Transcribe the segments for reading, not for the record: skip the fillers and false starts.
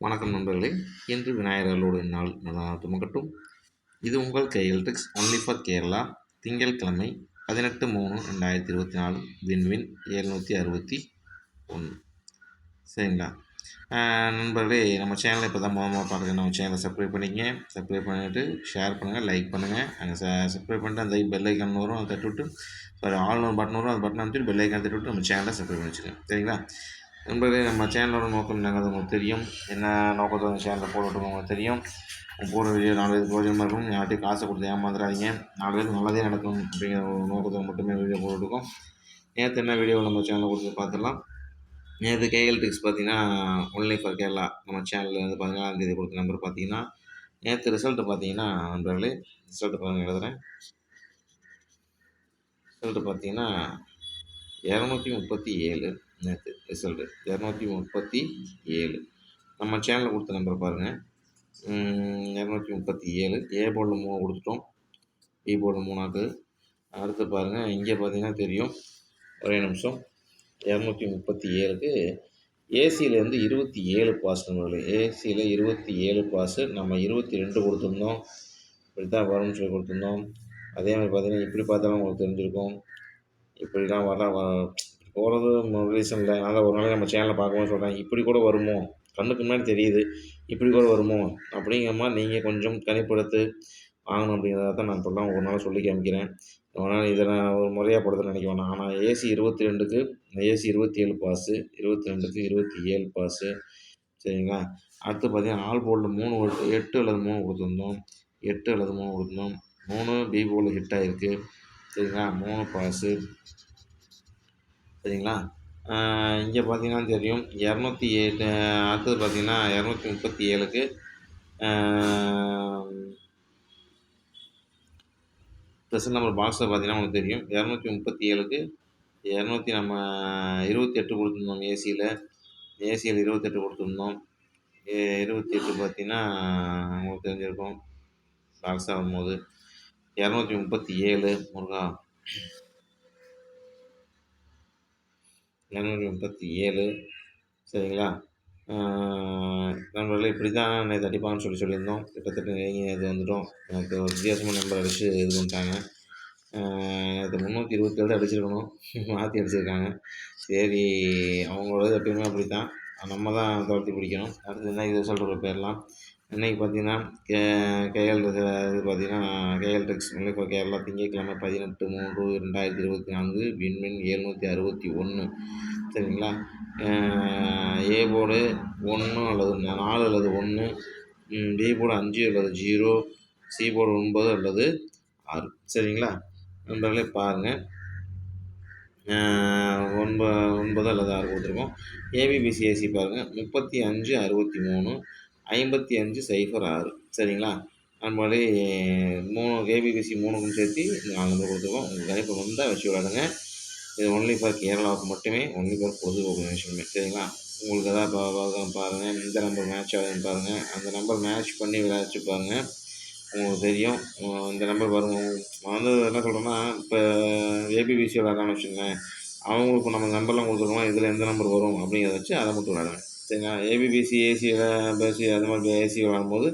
வணக்கம் நண்பர்களே. இன்று விநாயகர்களோடு நாள் துவங்கட்டும். இது உங்கள் கையல் ட்ரிக்ஸ் ஒன்லி ஃபார் கேரளா. திங்கட்கிழமை 18/3/2024. விண்வின் 761. சரிங்களா? நண்பர்களே, நம்ம சேனலை இப்போ தான் முதல்ல பார்க்குறேன். நம்ம சேனலை சப்ஸ்கிரைப் பண்ணிக்கங்க. சப்ஸ்கிரைப் பண்ணிவிட்டு ஷேர் பண்ணுங்கள், லைக் பண்ணுங்கள். அங்கே சப்ஸ்கிரைப் பண்ணிட்டு அந்த பெல் ஐக்கான் வரும், அதை தட்டி விட்டு ஆல் ஒரு பட்டன் வரும், அந்த பட்டன் அமைச்சிட்டு பெல் ஐக்கான் தட்டி விட்டு நம்ம சேனலை சப்ஸ்கிரைப் பண்ணி வச்சுக்கோங்க. சரிங்களா? நண்பர்களே, நம்ம சேனலோட நோக்கம் என்னங்கிறது உங்களுக்கு தெரியும். என்ன நோக்கத்தை அந்த சேனலில் போட்டுவிட்டு உங்களுக்கு தெரியும். போகிற வீடியோ 4 பேருக்கு பிரோஜனமாக இருக்கும். யார்ட்டையும் காசை கொடுத்து ஏமாந்துடாதீங்க. 4 பேருக்கு நல்லதே நடக்கும் அப்படிங்கிற ஒரு நோக்கத்தை மட்டுமே வீடியோ போட்டுருக்கோம். நேற்று என்ன வீடியோ நம்ம சேனலில் கொடுத்து பார்த்துடலாம். நேற்று கேஎல் ட்ரிக்ஸ் பார்த்தீங்கன்னா ஒன்லி ஃபார் கேரளா நம்ம சேனலில் வந்து 14ஆம் தேதி கொடுத்த நம்பர் பார்த்தீங்கன்னா, நேற்று ரிசல்ட்டு பார்த்தீங்கன்னா நண்பர்களே, ரிசல்ட்டு பாருங்கள், எழுதுகிறேன். ரிசல்ட்டு பார்த்தீங்கன்னா 237. நேற்று ரிசல்ட்டு 237. நம்ம சேனலில் கொடுத்த நம்பர் பாருங்கள், 237. ஏ போர்டில் 3 கொடுத்துட்டோம், பி போர்டில் 3 அடுத்து பாருங்கள். இங்கே பார்த்தீங்கன்னா தெரியும், ஒரே நிமிஷம். 237க்கு ஏசியிலேருந்து 27 பாஸ் நம்பர்கள். ஏசியில் 27 பாஸு. நம்ம 22 கொடுத்துருந்தோம். இப்படி தான் வரும்னு சொல்லி கொடுத்துருந்தோம். அதே மாதிரி பார்த்தீங்கன்னா இப்படி பார்த்தாலும் உங்களுக்கு தெரிஞ்சிருக்கும். இப்படிலாம் போகிறது ரீசன் இல்லை. அதனால் ஒரு நாளைக்கு நம்ம சேனலை பார்க்கும்போது சொல்கிறேன், இப்படி கூட வருமோ, கண்ணுக்கு முன்னாடி தெரியுது, இப்படி கூட வருமோ அப்படிங்கிற மாதிரி நீங்கள் கொஞ்சம் கணிப்படுத்து வாங்கணும். அப்படிங்கிறத தான் நான் இப்போலாம் ஒரு நாள் சொல்லி காமிக்கிறேன். அதனால் இதை நான் ஒரு முறையாக படுத்த நினைக்க வேணாம். ஆனால் ஏசி 22க்கு ஏசி 27 பாஸு, 22க்கு 27 பாஸு. சரிங்களா? அடுத்து பார்த்தீங்கன்னா ஆல் போர்டில் 8 அல்லது 3 கொடுத்துருந்தோம். 8 அல்லது 3 கொடுத்துருந்தோம். 3 பி போர்டில் ஹிட் ஆகிருக்கு. சரிங்களா? 3 பாஸு. சரிங்களா? இங்கே பார்த்தீங்கன்னா தெரியும் 207. அடுத்தது பார்த்தீங்கன்னா 237க்கு ஸ்பெஷல் நம்பர் பாக்ஸில் பார்த்தீங்கன்னா உங்களுக்கு தெரியும் 237க்கு 28 கொடுத்துருந்தோம். ஏசியில் 28 கொடுத்துருந்தோம். 28 பார்த்தீங்கன்னா உங்களுக்கு தெரிஞ்சிருக்கும் பாக்ஸ் ஆகும்போது 237 முருகா 237. சரிங்களா? நண்பர்களே, இப்படி தான் நேற்று அடிப்பாங்கன்னு சொல்லியிருந்தோம். கிட்டத்தட்ட இது வந்துட்டோம். எனக்கு ஒரு வித்தியாசமான நம்பர் அடித்து இது பண்ணிட்டாங்க. நேற்று 327 தான் அடிச்சிருக்கணும், மாற்றி அடிச்சிருக்காங்க. சரி, அவங்களோட எப்பயுமே அப்படி தான், நம்ம தான் துரத்தி பிடிக்கணும். அடுத்து என்ன இது ரிசல்ட்டு போயிடலாம். இன்றைக்கி பார்த்தீங்கன்னா கேஎல் இது பார்த்தீங்கன்னா KL tricks only for Kerala. திங்கட்கிழமை 18/3/2024. விண்மின் 761. சரிங்களா? ஏ போர்டு 1 அல்லது 4 அல்லது 1, பி போர்டு 5 அல்லது 0, சி போர்டு 9 அல்லது 6. சரிங்களா? நண்பர்களே, பாருங்கள், 9 அல்லது 6 கொடுத்துருக்கோம். ஏபிபிசிஏசி பாருங்கள், 35/63, 55/06. சரிங்களா? நண்பர்களே, 3 ஏபிபிசி 3க்கும் சேர்த்து 4 நம்பர் கொடுத்துருக்கோம். உங்கள் கணிப்பு வந்தால் வச்சு விளாடுங்க. இது ஒன்லி ஃபார் கேரளாவுக்கு மட்டுமே, ஒன்லி ஃபார் பொதுபோக்கு விஷயமே. சரிங்களா? உங்களுக்கு எதாவது பாருங்கள், இந்த நம்பர் மேட்ச் ஆகுதுன்னு பாருங்கள். அந்த நம்பர் மேட்ச் பண்ணி விளையாச்சு பாருங்கள், உங்களுக்கு தெரியும். இந்த நம்பர் வரும். வந்து என்ன சொல்கிறேன்னா, இப்போ ஏபிபிசி விளாட்றான்னு வச்சுக்கோங்களேன், அவங்களுக்கு நம்ம நம்பர்லாம் கொடுத்துருக்கோம், இதில் எந்த நம்பர் வரும் அப்படிங்கிறத வச்சு அதை மட்டும் விளாடுவேன். சரிங்களா? ஏபிபிசி பேசி அது மாதிரி ஏசி விளாடும்போது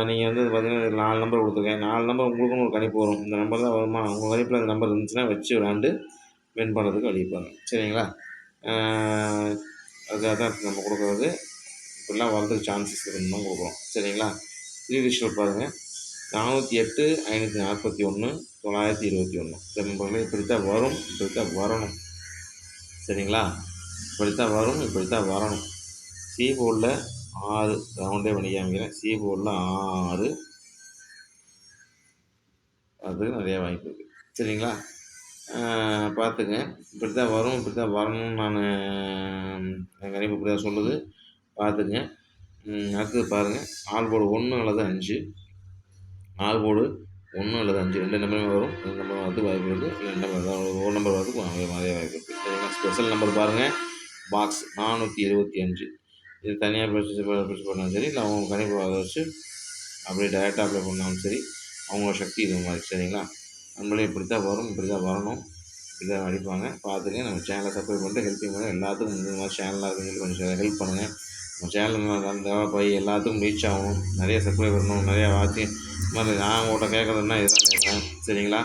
நீங்கள் வந்து பார்த்தீங்கன்னா 4 நம்பர் கொடுத்துருக்கேன். 4 நம்பர் உங்களுக்குன்னு ஒரு கணிப்பு வரும். இந்த நம்பர் தான் வருமா, உங்கள் கணிப்பில் அந்த நம்பர் இருந்துச்சுன்னா வச்சு விளாண்டு வின் பண்ணுறதுக்கு வழிப்பாங்க. சரிங்களா? அதுக்காக தான் நம்ம கொடுக்குறது. இப்படிலாம் வரதுக்கு சான்சஸ் இருக்குன்னு தான் கொடுக்குறோம். சரிங்களா? 3 டிஜிட்டல் பாருங்கள், 408, 541, 921. நண்பர்களே, இப்படித்தான் வரும், இப்படித்தான் வரணும். சரிங்களா? இப்படித்தான் வரும், இப்படித்தான் வரணும். சி போர்டில் 6 ரவுண்டே பண்ணி காமிக்கிறேன். சி போர்டில் 6. அது நிறைய வாய்ப்பு இருக்குது. சரிங்களா? பார்த்துங்க. இப்படி தான் வரும், இப்படி தான் வரணும்னு நான் என் கணிப்பு இப்படி தான் சொல்லுது. பார்த்துங்க. அடுத்தது பாருங்கள், ஆல் போர்டு 1 அல்லது 5. ஆல் போர்டு 1 அல்லது 5 2 நம்பருமே வரும். 2 நம்பர் வரதுக்கு வாய்ப்பு இருக்குது. 2 நம்பர் ஒரு நம்பர் வரதுக்கு நிறைய வாய்ப்பு இருக்குது. சரிங்களா? ஸ்பெஷல் நம்பர் பாருங்கள், பாக்ஸ் 475. இது தனியாக பிரித்து பண்ணாலும் சரி, இல்லை அவங்க கணிப்பு அதை வச்சு அப்படியே டைரெக்டாக அப்ளை பண்ணாலும் சரி, அவங்களோட சக்தி இது மாதிரி. சரிங்களா? நம்மளே இப்படி தான் வரும், இப்படி தான் வரணும், இப்படி தான் அடிப்பாங்க. பார்த்துங்க. நம்ம சேனலை சப்ஸ்கிரைப் பண்ணிட்டு ஹெல்ப்பிங் பண்ணுங்கள். எல்லாத்துக்கும் இந்த மாதிரி சேனலாக இருக்குன்னு சொல்லி கொஞ்சம் ஹெல்ப் பண்ணுங்கள். நம்ம சேனல் நல்லா டெவலப் ஆகி எல்லாத்துக்கும் ரீச் ஆகணும், நிறைய சப்ஸ்கிரைப் வரணும், நிறையா வாட்சிங். இது மாதிரி நான் உங்கள்கிட்ட கேட்குறதுன்னா இதுதான் கேட்குறேன். சரிங்களா?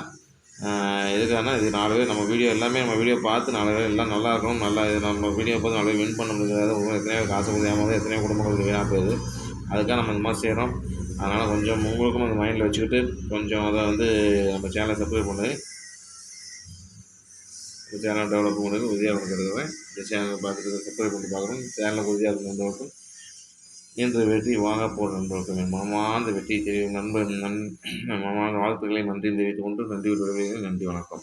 எதுக்காகனா இது 4 பேர் நம்ம வீடியோ எல்லாமே நம்ம வீடியோ பார்த்து 4 பேர் எல்லாம் நல்லா இருக்கணும், நல்லா இது நம்ம வீடியோ பார்த்து 4 பேர் வின் பண்ண முடியாது. எத்தனையோ காசு கொடுத்து ஏமாந்து எத்தனையோ குடும்பங்களுக்கு வீணாக போயிடுது. அதுக்காக நம்ம இந்த மாதிரி செய்கிறோம். அதனால் கொஞ்சம் உங்களுக்கும் அந்த மைண்டில் வச்சுக்கிட்டு கொஞ்சம் அதை வந்து நம்ம சேனலை சப்ஸ்கிரைப் பண்ணி இந்த சேனல் டெவலப் பண்ணுறதுக்கு உதவியாக இருக்கிறேன். இந்த சேனலை பார்த்துட்டு சப்ஸ்கிரைப் பண்ணி பார்க்கணும். சேனலுக்கு உதவியாக இருக்கும் நண்பர்களுக்கும் இன்று வெற்றி வாங்க போகிற நண்பர்களுக்கும் என் மனமார்ந்த வெற்றி தெரியும் மனமார்ந்த வாழ்த்துக்களை நன்றி தெரிவித்துக் கொண்டு நன்றி விடுவீர்கள். நன்றி, வணக்கம்.